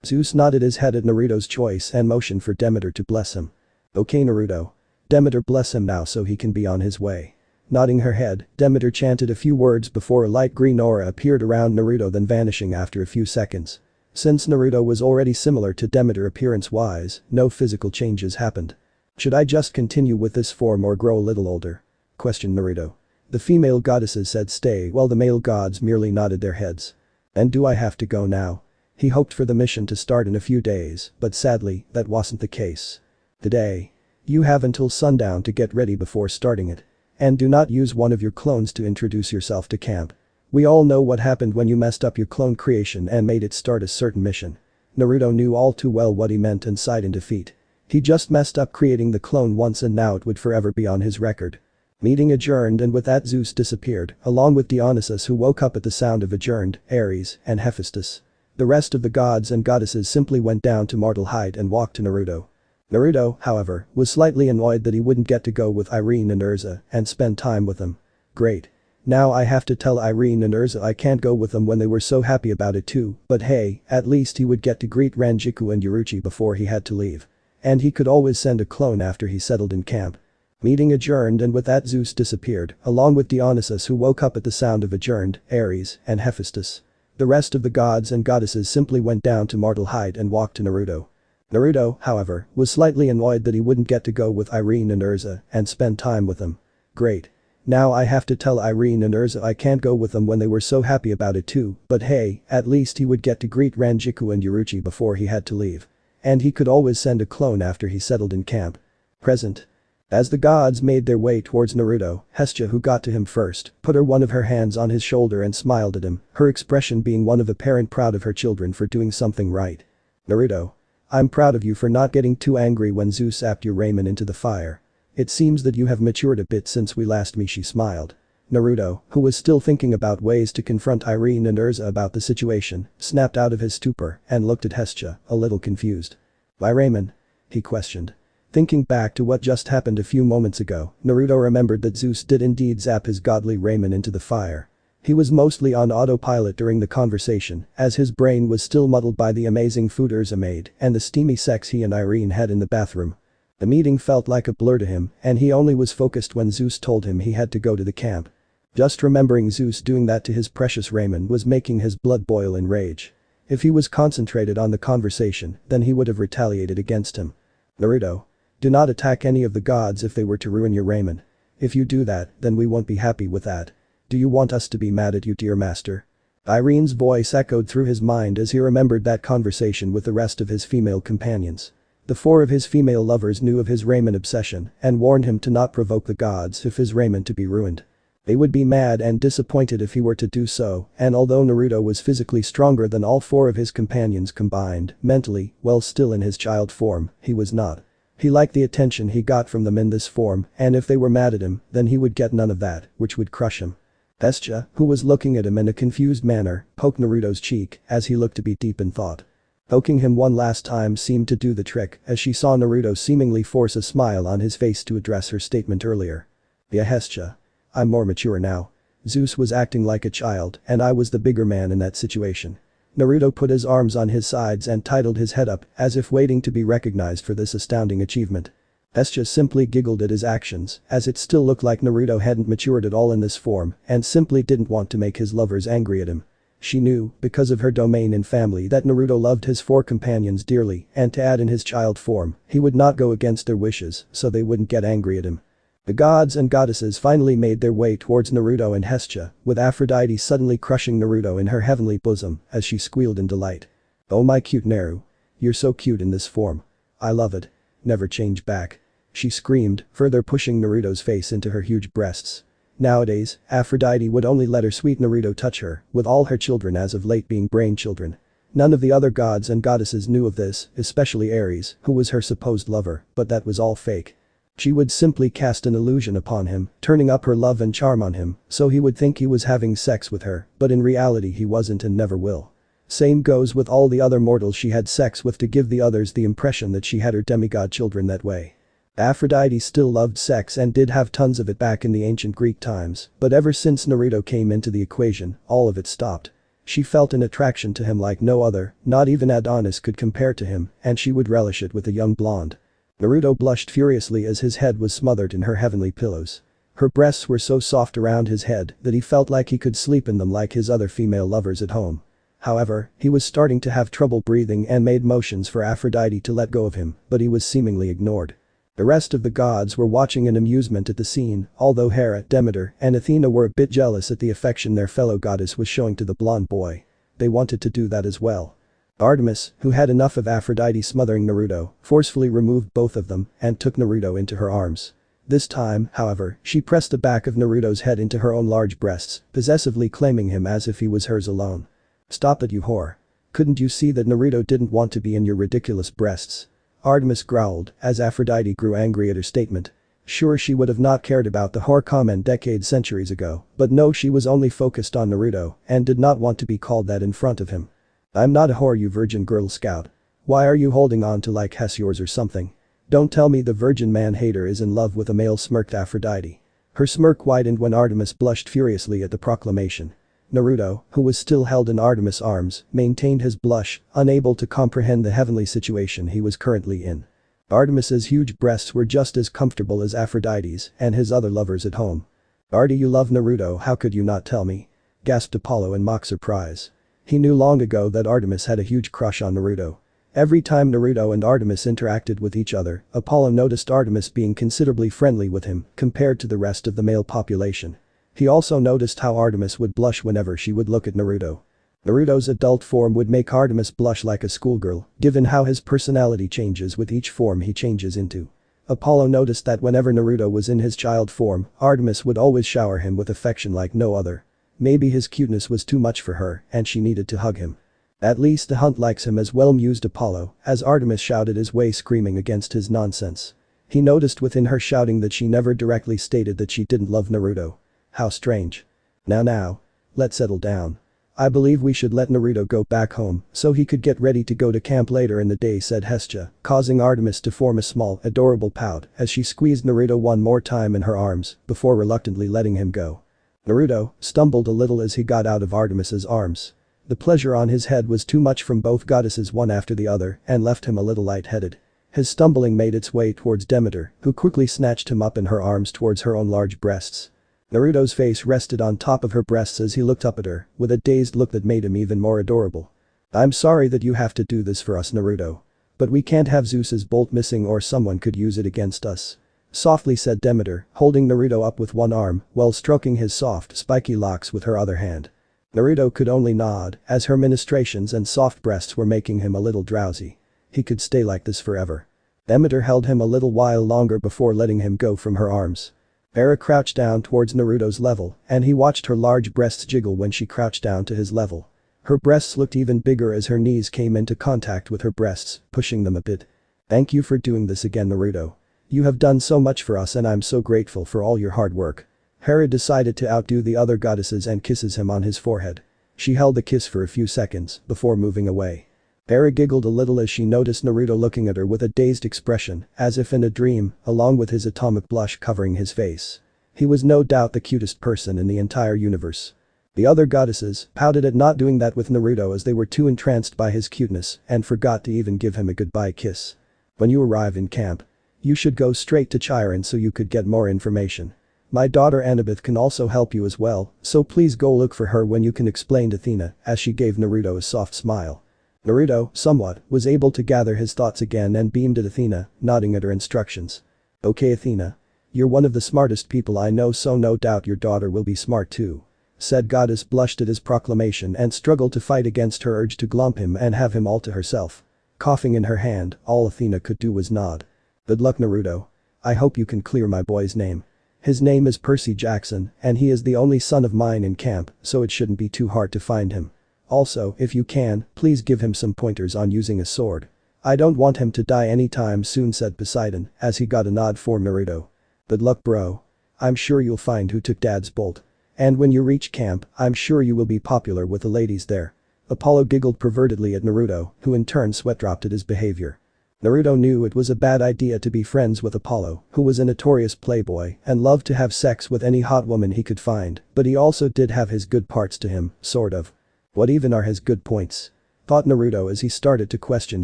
Zeus nodded his head at Naruto's choice and motioned for Demeter to bless him. Okay Naruto. Demeter, bless him now so he can be on his way. Nodding her head, Demeter chanted a few words before a light green aura appeared around Naruto, then vanishing after a few seconds. Since Naruto was already similar to Demeter appearance-wise, no physical changes happened. Should I just continue with this form or grow a little older? Questioned Naruto. The female goddesses said stay while the male gods merely nodded their heads. And do I have to go now? He hoped for the mission to start in a few days, but sadly, that wasn't the case. Today. You have until sundown to get ready before starting it. And do not use one of your clones to introduce yourself to camp. We all know what happened when you messed up your clone creation and made it start a certain mission. Naruto knew all too well what he meant and sighed in defeat. He just messed up creating the clone once and now it would forever be on his record. Meeting adjourned, and with that Zeus disappeared, along with Dionysus, who woke up at the sound of adjourned, Ares, and Hephaestus. The rest of the gods and goddesses simply went down to mortal height and walked to Naruto. Naruto, however, was slightly annoyed that he wouldn't get to go with Irene and Urza and spend time with them. Great. Now I have to tell Irene and Urza I can't go with them when they were so happy about it too, but hey, at least he would get to greet Ranjiku and Yuruchi before he had to leave. And he could always send a clone after he settled in camp. Meeting adjourned, and with that Zeus disappeared, along with Dionysus, who woke up at the sound of adjourned, Ares, and Hephaestus. The rest of the gods and goddesses simply went down to mortal height and walked to Naruto. Naruto, however, was slightly annoyed that he wouldn't get to go with Irene and Urza and spend time with them. Great. Now I have to tell Irene and Urza I can't go with them when they were so happy about it too, but hey, at least he would get to greet Ranjiku and Yuruchi before he had to leave. And he could always send a clone after he settled in camp. Present. As the gods made their way towards Naruto, Hestia, who got to him first, put one of her hands on his shoulder and smiled at him, her expression being one of a parent proud of her children for doing something right. Naruto. I'm proud of you for not getting too angry when Zeus apped your ramen into the fire. It seems that you have matured a bit since we last met, she smiled. Naruto, who was still thinking about ways to confront Irene and Urza about the situation, snapped out of his stupor and looked at Hestia, a little confused. My ramen? He questioned. Thinking back to what just happened a few moments ago, Naruto remembered that Zeus did indeed zap his godly ramen into the fire. He was mostly on autopilot during the conversation, as his brain was still muddled by the amazing food Urza made and the steamy sex he and Irene had in the bathroom. The meeting felt like a blur to him, and he only was focused when Zeus told him he had to go to the camp. Just remembering Zeus doing that to his precious ramen was making his blood boil in rage. If he was concentrated on the conversation, then he would have retaliated against him. Naruto. Do not attack any of the gods if they were to ruin your ramen. If you do that, then we won't be happy with that. Do you want us to be mad at you, dear master? Irene's voice echoed through his mind as he remembered that conversation with the rest of his female companions. The four of his female lovers knew of his ramen obsession and warned him to not provoke the gods if his ramen to be ruined. They would be mad and disappointed if he were to do so, and although Naruto was physically stronger than all four of his companions combined, mentally, while still in his child form, he was not. He liked the attention he got from them in this form, and if they were mad at him, then he would get none of that, which would crush him. Hestia, who was looking at him in a confused manner, poked Naruto's cheek as he looked to be deep in thought. Poking him one last time seemed to do the trick as she saw Naruto seemingly force a smile on his face to address her statement earlier. Yeah, Hestia. I'm more mature now. Zeus was acting like a child and I was the bigger man in that situation. Naruto put his arms on his sides and titled his head up as if waiting to be recognized for this astounding achievement. Hestia simply giggled at his actions as it still looked like Naruto hadn't matured at all in this form and simply didn't want to make his lovers angry at him. She knew, because of her domain and family, that Naruto loved his four companions dearly, and to add in his child form, he would not go against their wishes so they wouldn't get angry at him. The gods and goddesses finally made their way towards Naruto and Hestia, with Aphrodite suddenly crushing Naruto in her heavenly bosom as she squealed in delight. Oh my cute Naru. You're so cute in this form. I love it. Never change back. She screamed, further pushing Naruto's face into her huge breasts. Nowadays, Aphrodite would only let her sweet Naruto touch her, with all her children as of late being brain children. None of the other gods and goddesses knew of this, especially Ares, who was her supposed lover, but that was all fake. She would simply cast an illusion upon him, turning up her love and charm on him, so he would think he was having sex with her, but in reality he wasn't and never will. Same goes with all the other mortals she had sex with to give the others the impression that she had her demigod children that way. Aphrodite still loved sex and did have tons of it back in the ancient Greek times, but ever since Naruto came into the equation, all of it stopped. She felt an attraction to him like no other, not even Adonis could compare to him, and she would relish it with a young blonde. Naruto blushed furiously as his head was smothered in her heavenly pillows. Her breasts were so soft around his head that he felt like he could sleep in them like his other female lovers at home. However, he was starting to have trouble breathing and made motions for Aphrodite to let go of him, but he was seemingly ignored. The rest of the gods were watching in amusement at the scene, although Hera, Demeter, and Athena were a bit jealous at the affection their fellow goddess was showing to the blonde boy. They wanted to do that as well. Artemis, who had enough of Aphrodite smothering Naruto, forcefully removed both of them and took Naruto into her arms. This time, however, she pressed the back of Naruto's head into her own large breasts, possessively claiming him as if he was hers alone. Stop it, you whore. Couldn't you see that Naruto didn't want to be in your ridiculous breasts? Artemis growled, as Aphrodite grew angry at her statement. Sure, she would have not cared about the whore comment decades centuries ago, but no, she was only focused on Naruto and did not want to be called that in front of him. I'm not a whore, you virgin Girl Scout. Why are you holding on to like Hess yours or something? Don't tell me the virgin man hater is in love with a male, smirked Aphrodite. Her smirk widened when Artemis blushed furiously at the proclamation. Naruto, who was still held in Artemis' arms, maintained his blush, unable to comprehend the heavenly situation he was currently in. Artemis's huge breasts were just as comfortable as Aphrodite's and his other lovers at home. Artie, you love Naruto, how could you not tell me? Gasped Apollo in mock surprise. He knew long ago that Artemis had a huge crush on Naruto. Every time Naruto and Artemis interacted with each other, Apollo noticed Artemis being considerably friendly with him compared to the rest of the male population. He also noticed how Artemis would blush whenever she would look at Naruto. Naruto's adult form would make Artemis blush like a schoolgirl, given how his personality changes with each form he changes into. Apollo noticed that whenever Naruto was in his child form, Artemis would always shower him with affection like no other. Maybe his cuteness was too much for her and she needed to hug him. At least the hunt likes him as well, mused Apollo, as Artemis shouted his way screaming against his nonsense. He noticed within her shouting that she never directly stated that she didn't love Naruto. How strange. Now. Let's settle down. I believe we should let Naruto go back home so he could get ready to go to camp later in the day, said Hestia, causing Artemis to form a small, adorable pout as she squeezed Naruto one more time in her arms before reluctantly letting him go. Naruto stumbled a little as he got out of Artemis's arms. The pleasure on his head was too much from both goddesses one after the other and left him a little lightheaded. His stumbling made its way towards Demeter, who quickly snatched him up in her arms towards her own large breasts. Naruto's face rested on top of her breasts as he looked up at her, with a dazed look that made him even more adorable. I'm sorry that you have to do this for us, Naruto. But we can't have Zeus's bolt missing or someone could use it against us. Softly said Demeter, holding Naruto up with one arm while stroking his soft, spiky locks with her other hand. Naruto could only nod, as her ministrations and soft breasts were making him a little drowsy. He could stay like this forever. Demeter held him a little while longer before letting him go from her arms. Hera crouched down towards Naruto's level, and he watched her large breasts jiggle when she crouched down to his level. Her breasts looked even bigger as her knees came into contact with her breasts, pushing them a bit. Thank you for doing this again, Naruto. You have done so much for us and I'm so grateful for all your hard work. Hera decided to outdo the other goddesses and kisses him on his forehead. She held the kiss for a few seconds before moving away. Hera giggled a little as she noticed Naruto looking at her with a dazed expression, as if in a dream, along with his atomic blush covering his face. He was no doubt the cutest person in the entire universe. The other goddesses pouted at not doing that with Naruto as they were too entranced by his cuteness and forgot to even give him a goodbye kiss. When you arrive in camp, you should go straight to Chiron so you could get more information. My daughter Annabeth can also help you as well, so please go look for her when you can, explained Athena as she gave Naruto a soft smile. Naruto, somewhat, was able to gather his thoughts again and beamed at Athena, nodding at her instructions. Okay, Athena. You're one of the smartest people I know, so no doubt your daughter will be smart too. Said goddess blushed at his proclamation and struggled to fight against her urge to glomp him and have him all to herself. coughing in her hand, all Athena could do was nod. Good luck Naruto. I hope you can clear my boy's name. His name is Percy Jackson, and he is the only son of mine in camp, so it shouldn't be too hard to find him. Also, if you can, please give him some pointers on using a sword. I don't want him to die anytime soon, said Poseidon, as he got a nod for Naruto. Good luck bro. I'm sure you'll find who took Dad's bolt. And when you reach camp, I'm sure you will be popular with the ladies there. Apollo giggled pervertedly at Naruto, who in turn sweat-dropped at his behavior. Naruto knew it was a bad idea to be friends with Apollo, who was a notorious playboy and loved to have sex with any hot woman he could find, but he also did have his good parts to him, sort of. What even are his good points? Thought Naruto as he started to question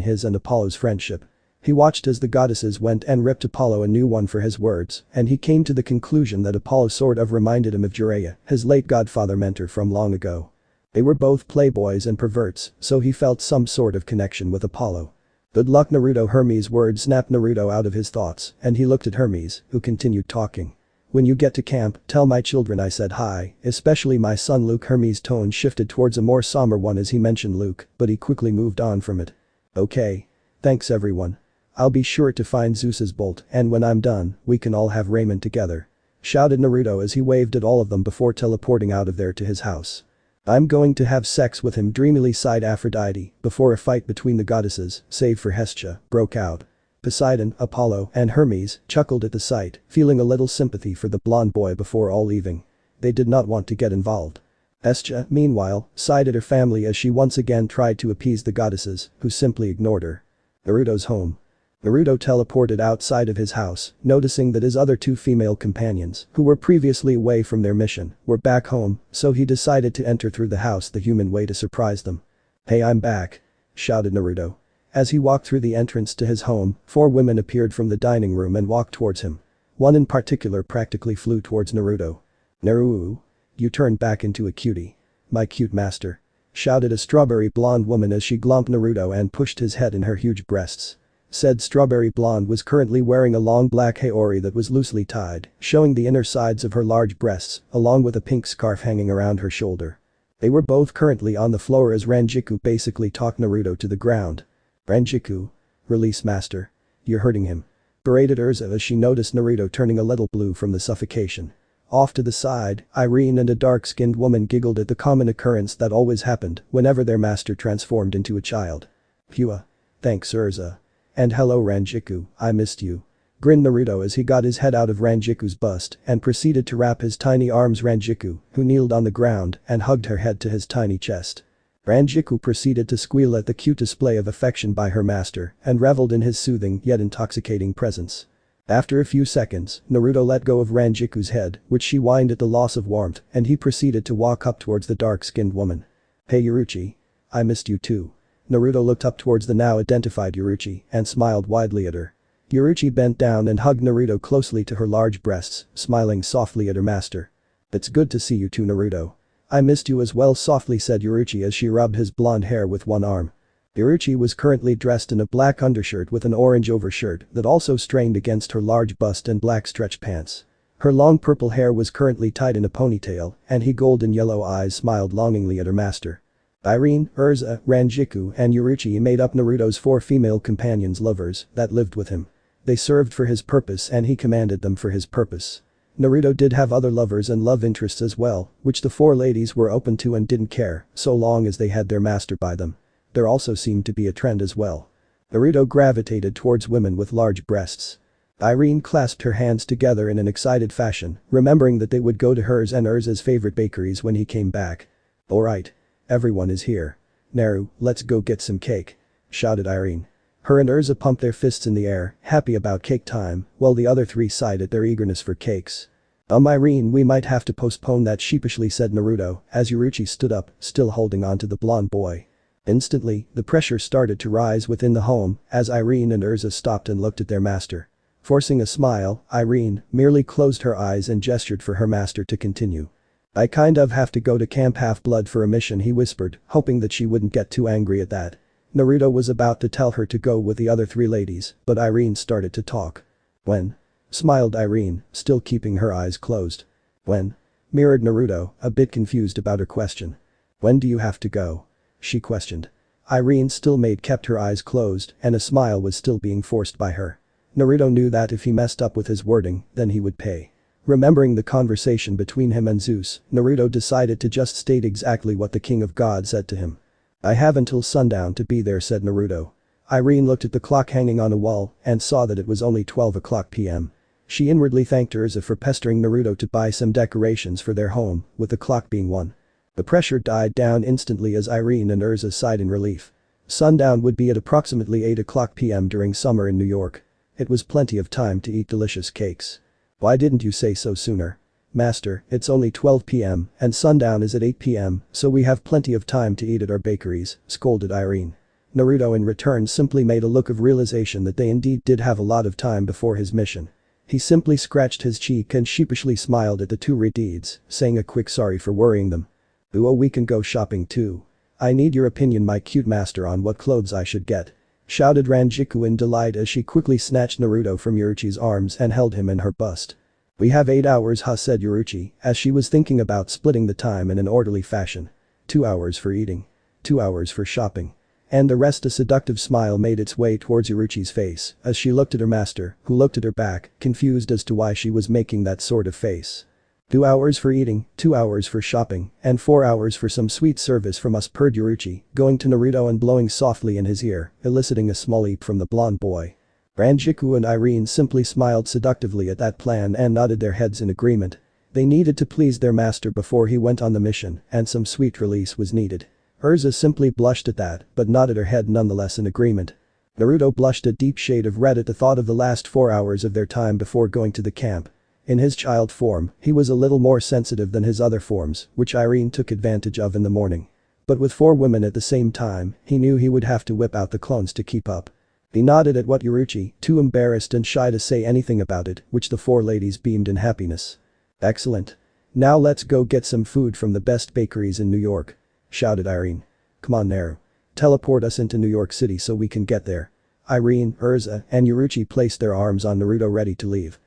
his and Apollo's friendship. He watched as the goddesses went and ripped Apollo a new one for his words, and he came to the conclusion that Apollo sort of reminded him of Jiraiya, his late godfather mentor from long ago. They were both playboys and perverts, so he felt some sort of connection with Apollo. Good luck Naruto. Hermes' words snapped Naruto out of his thoughts, and he looked at Hermes, who continued talking. When you get to camp, tell my children I said hi, especially my son Luke. Hermes' tone shifted towards a more somber one as he mentioned Luke, but he quickly moved on from it. Okay. Thanks everyone. I'll be sure to find Zeus's bolt, and when I'm done, we can all have ramen together. Shouted Naruto as he waved at all of them before teleporting out of there to his house. I'm going to have sex with him, dreamily sighed Aphrodite, before a fight between the goddesses, save for Hestia, broke out. Poseidon, Apollo, and Hermes chuckled at the sight, feeling a little sympathy for the blonde boy before all leaving. They did not want to get involved. Hestia, meanwhile, sighed at her family as she once again tried to appease the goddesses, who simply ignored her. Naruto's home. Naruto teleported outside of his house, noticing that his other two female companions, who were previously away from their mission, were back home, so he decided to enter through the house the human way to surprise them. Hey, I'm back. Shouted Naruto. As he walked through the entrance to his home, 4 women appeared from the dining room and walked towards him. One in particular practically flew towards Naruto. Naru. You turned back into a cutie. My cute master. Shouted a strawberry blonde woman as she glomped Naruto and pushed his head in her huge breasts. Said strawberry blonde was currently wearing a long black haori that was loosely tied, showing the inner sides of her large breasts, along with a pink scarf hanging around her shoulder. They were both currently on the floor as Ranjiku basically talked Naruto to the ground. Ranjiku. Release master. You're hurting him. Berated Urza as she noticed Naruto turning a little blue from the suffocation. Off to the side, Irene and a dark-skinned woman giggled at the common occurrence that always happened whenever their master transformed into a child. Phew. Thanks Urza. And hello Ranjiku, I missed you. Grinned Naruto as he got his head out of Ranjiku's bust and proceeded to wrap his tiny arms Ranjiku, who kneeled on the ground and hugged her head to his tiny chest. Ranjiku proceeded to squeal at the cute display of affection by her master and reveled in his soothing yet intoxicating presence. After a few seconds, Naruto let go of Ranjiku's head, which she whined at the loss of warmth, and he proceeded to walk up towards the dark-skinned woman. Hey Yuruchi. I missed you too. Naruto looked up towards the now identified Yuruchi and smiled widely at her. Yuruchi bent down and hugged Naruto closely to her large breasts, smiling softly at her master. It's good to see you too Naruto. I missed you as well softly said Yuruchi as she rubbed his blonde hair with one arm. Yuruchi was currently dressed in a black undershirt with an orange overshirt that also strained against her large bust and black stretch pants. Her long purple hair was currently tied in a ponytail and her golden yellow eyes smiled longingly at her master. Irene, Urza, Ranjiku and Yuruchi made up Naruto's 4 female companions lovers that lived with him. They served for his purpose and he commanded them for his purpose. Naruto did have other lovers and love interests as well, which the 4 ladies were open to and didn't care, so long as they had their master by them. There also seemed to be a trend as well. Naruto gravitated towards women with large breasts. Irene clasped her hands together in an excited fashion, remembering that they would go to hers and Urza's favorite bakeries when he came back. Alright. Everyone is here. Naru, let's go get some cake. Shouted Irene. Her and Urza pumped their fists in the air, happy about cake time, while the other 3 sighed at their eagerness for cakes. Irene, we might have to postpone that sheepishly said Naruto, as Yuruchi stood up, still holding on to the blonde boy. Instantly, the pressure started to rise within the home, as Irene and Urza stopped and looked at their master. Forcing a smile, Irene merely closed her eyes and gestured for her master to continue. I kind of have to go to Camp Half-Blood for a mission he whispered, hoping that she wouldn't get too angry at that. Naruto was about to tell her to go with the other 3 ladies, but Irene started to talk. When? Smiled Irene, still keeping her eyes closed. When? Mirrored Naruto, a bit confused about her question. When do you have to go? She questioned. Irene still kept her eyes closed and a smile was still being forced by her. Naruto knew that if he messed up with his wording, then he would pay. Remembering the conversation between him and Zeus, Naruto decided to just state exactly what the King of God said to him. "I have until sundown to be there," said Naruto. Irene looked at the clock hanging on a wall and saw that it was only 12 o'clock p.m. She inwardly thanked Urza for pestering Naruto to buy some decorations for their home, with the clock being 1. The pressure died down instantly as Irene and Urza sighed in relief. Sundown would be at approximately 8 o'clock p.m. during summer in New York. It was plenty of time to eat delicious cakes. "Why didn't you say so sooner?" "Master, it's only 12 p.m. and sundown is at 8 p.m. so we have plenty of time to eat at our bakeries," scolded Irene. Naruto in return simply made a look of realization that they indeed did have a lot of time before his mission. He simply scratched his cheek and sheepishly smiled at the two Redeeds, saying a quick sorry for worrying them. "Oh, we can go shopping too. I need your opinion, my cute master, on what clothes I should get," shouted Ranjiku in delight as she quickly snatched Naruto from Yuruchi's arms and held him in her bust. "We have 8 hours, huh?" said Yuruchi, as she was thinking about splitting the time in an orderly fashion. 2 hours for eating. 2 hours for shopping. And the rest. A seductive smile made its way towards Yuruchi's face as she looked at her master, who looked at her back, confused as to why she was making that sort of face. 2 hours for eating, 2 hours for shopping, and 4 hours for some sweet service from us, purred Yuruchi, going to Naruto and blowing softly in his ear, eliciting a small eep from the blonde boy. Ranjiku and Irene simply smiled seductively at that plan and nodded their heads in agreement. They needed to please their master before he went on the mission, and some sweet release was needed. Urza simply blushed at that, but nodded her head nonetheless in agreement. Naruto blushed a deep shade of red at the thought of the last 4 hours of their time before going to the camp. In his child form, he was a little more sensitive than his other forms, which Irene took advantage of in the morning. But with 4 women at the same time, he knew he would have to whip out the clones to keep up. He nodded at what Yuruchi, too embarrassed and shy to say anything about it, which the 4 ladies beamed in happiness. "Excellent. Now let's go get some food from the best bakeries in New York," shouted Irene. "Come on, Naru. Teleport us into New York City so we can get there." Irene, Urza, and Yuruchi placed their arms on Naruto ready to leave.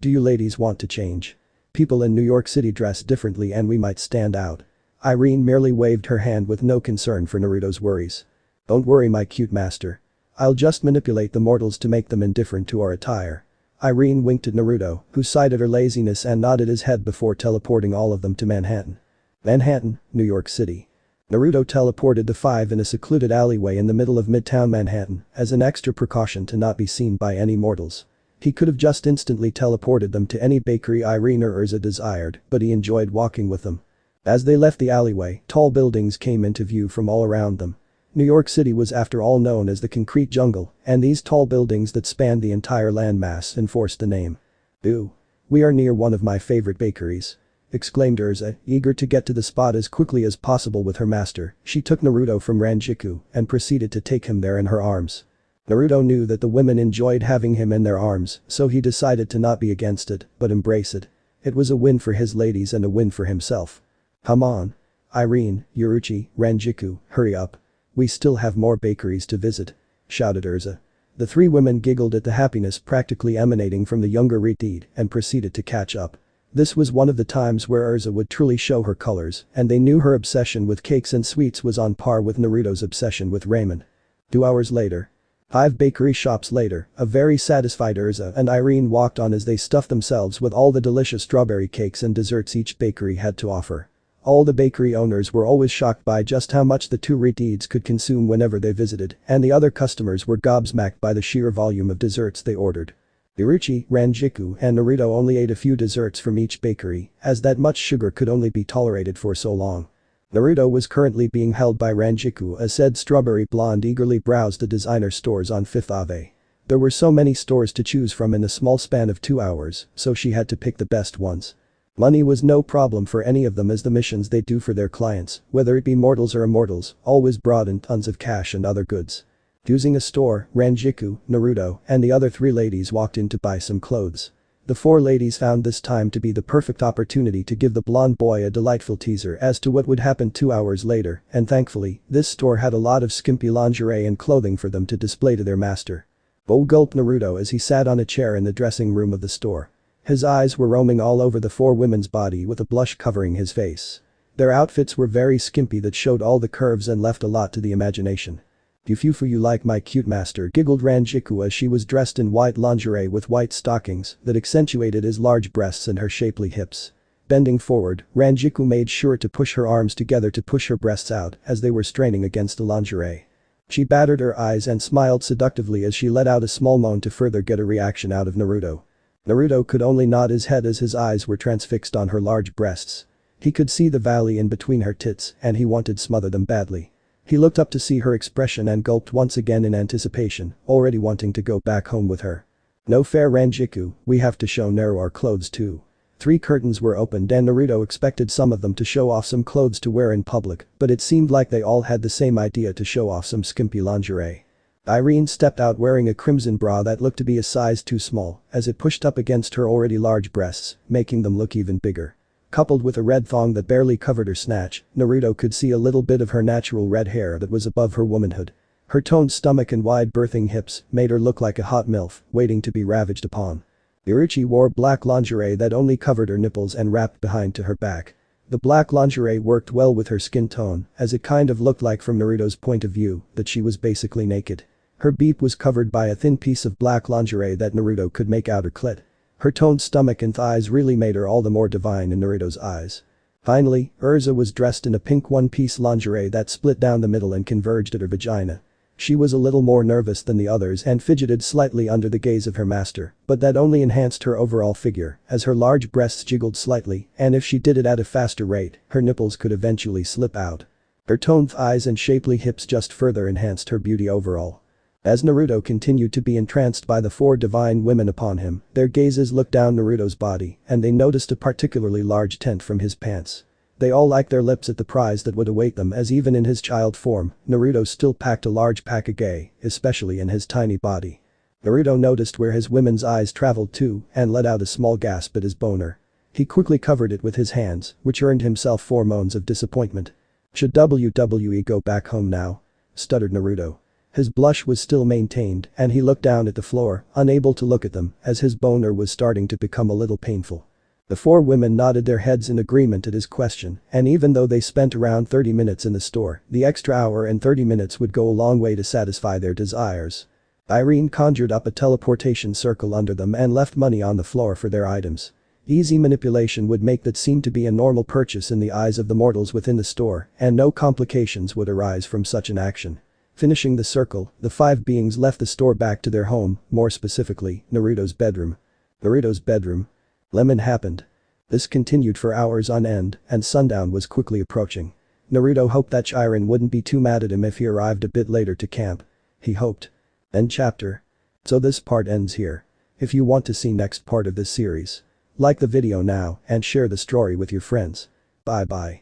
Do you ladies want to change? People in New York City dress differently and we might stand out." Irene merely waved her hand with no concern for Naruto's worries. "Don't worry, my cute master. I'll just manipulate the mortals to make them indifferent to our attire." Irene winked at Naruto, who sighed at her laziness and nodded his head before teleporting all of them to Manhattan. Manhattan, New York City. Naruto teleported the 5 in a secluded alleyway in the middle of Midtown Manhattan as an extra precaution to not be seen by any mortals. He could have just instantly teleported them to any bakery Irene or Urza desired, but he enjoyed walking with them. As they left the alleyway, tall buildings came into view from all around them. New York City was after all known as the concrete jungle, and these tall buildings that spanned the entire landmass enforced the name. "Ooh. We are near one of my favorite bakeries," exclaimed Urza, eager to get to the spot as quickly as possible with her master. She took Naruto from Ranjiku and proceeded to take him there in her arms. Naruto knew that the women enjoyed having him in their arms, so he decided to not be against it, but embrace it. It was a win for his ladies and a win for himself. "Come on. Irene, Yuruchi, Ranjiku, hurry up. We still have more bakeries to visit," shouted Urza. The 3 women giggled at the happiness practically emanating from the younger Redeed and proceeded to catch up. This was one of the times where Urza would truly show her colors, and they knew her obsession with cakes and sweets was on par with Naruto's obsession with ramen. 2 hours later. 5 bakery shops later, a very satisfied Urza and Irene walked on as they stuffed themselves with all the delicious strawberry cakes and desserts each bakery had to offer. All the bakery owners were always shocked by just how much the 2 Redeeds could consume whenever they visited, and the other customers were gobsmacked by the sheer volume of desserts they ordered. Yuruchi, Ranjiku, and Naruto only ate a few desserts from each bakery, as that much sugar could only be tolerated for so long. Naruto was currently being held by Ranjiku as said strawberry blonde eagerly browsed the designer stores on 5th Ave. There were so many stores to choose from in a small span of 2 hours, so she had to pick the best ones. Money was no problem for any of them as the missions they do for their clients, whether it be mortals or immortals, always brought in tons of cash and other goods. Using a store, Ranjiku, Naruto, and the other 3 ladies walked in to buy some clothes. The 4 ladies found this time to be the perfect opportunity to give the blonde boy a delightful teaser as to what would happen 2 hours later, and thankfully, this store had a lot of skimpy lingerie and clothing for them to display to their master. "Oh," gulped Naruto as he sat on a chair in the dressing room of the store. His eyes were roaming all over the 4 women's body with a blush covering his face. Their outfits were very skimpy that showed all the curves and left a lot to the imagination. You like my cute master, giggled Ranjiku as she was dressed in white lingerie with white stockings that accentuated his large breasts and her shapely hips. Bending forward, Ranjiku made sure to push her arms together to push her breasts out as they were straining against the lingerie. She battered her eyes and smiled seductively as she let out a small moan to further get a reaction out of Naruto. Naruto could only nod his head as his eyes were transfixed on her large breasts. He could see the valley in between her tits and he wanted to smother them badly. He looked up to see her expression and gulped once again in anticipation, already wanting to go back home with her. No fair, Ranjiku, we have to show Naru our clothes too. 3 curtains were opened and Naruto expected some of them to show off some clothes to wear in public, but it seemed like they all had the same idea to show off some skimpy lingerie. Irene stepped out wearing a crimson bra that looked to be a size too small, as it pushed up against her already large breasts, making them look even bigger. Coupled with a red thong that barely covered her snatch, Naruto could see a little bit of her natural red hair that was above her womanhood. Her toned stomach and wide birthing hips made her look like a hot MILF, waiting to be ravaged upon. Iruchi wore black lingerie that only covered her nipples and wrapped behind to her back. The black lingerie worked well with her skin tone, as it kind of looked like from Naruto's point of view that she was basically naked. Her beep was covered by a thin piece of black lingerie that Naruto could make out her clit. Her toned stomach and thighs really made her all the more divine in Naruto's eyes. Finally, Urza was dressed in a pink one-piece lingerie that split down the middle and converged at her vagina. She was a little more nervous than the others and fidgeted slightly under the gaze of her master, but that only enhanced her overall figure, as her large breasts jiggled slightly, and if she did it at a faster rate, her nipples could eventually slip out. Her toned thighs and shapely hips just further enhanced her beauty overall. As Naruto continued to be entranced by the 4 divine women upon him, their gazes looked down Naruto's body and they noticed a particularly large tent from his pants. They all liked their lips at the prize that would await them, as even in his child form, Naruto still packed a large pack of gay, especially in his tiny body. Naruto noticed where his women's eyes traveled to and let out a small gasp at his boner. He quickly covered it with his hands, which earned himself 4 moans of disappointment. Should WWE go back home now? Stuttered Naruto. His blush was still maintained and he looked down at the floor, unable to look at them, as his boner was starting to become a little painful. The 4 women nodded their heads in agreement at his question, and even though they spent around 30 minutes in the store, the extra hour and 30 minutes would go a long way to satisfy their desires. Irene conjured up a teleportation circle under them and left money on the floor for their items. Easy manipulation would make that seem to be a normal purchase in the eyes of the mortals within the store, and no complications would arise from such an action. Finishing the circle, the 5 beings left the store back to their home, more specifically, Naruto's bedroom. Naruto's bedroom. Lemon happened. This continued for hours on end, and sundown was quickly approaching. Naruto hoped that Chiron wouldn't be too mad at him if he arrived a bit later to camp. He hoped. End chapter. So this part ends here. If you want to see next part of this series, like the video now and share the story with your friends. Bye bye.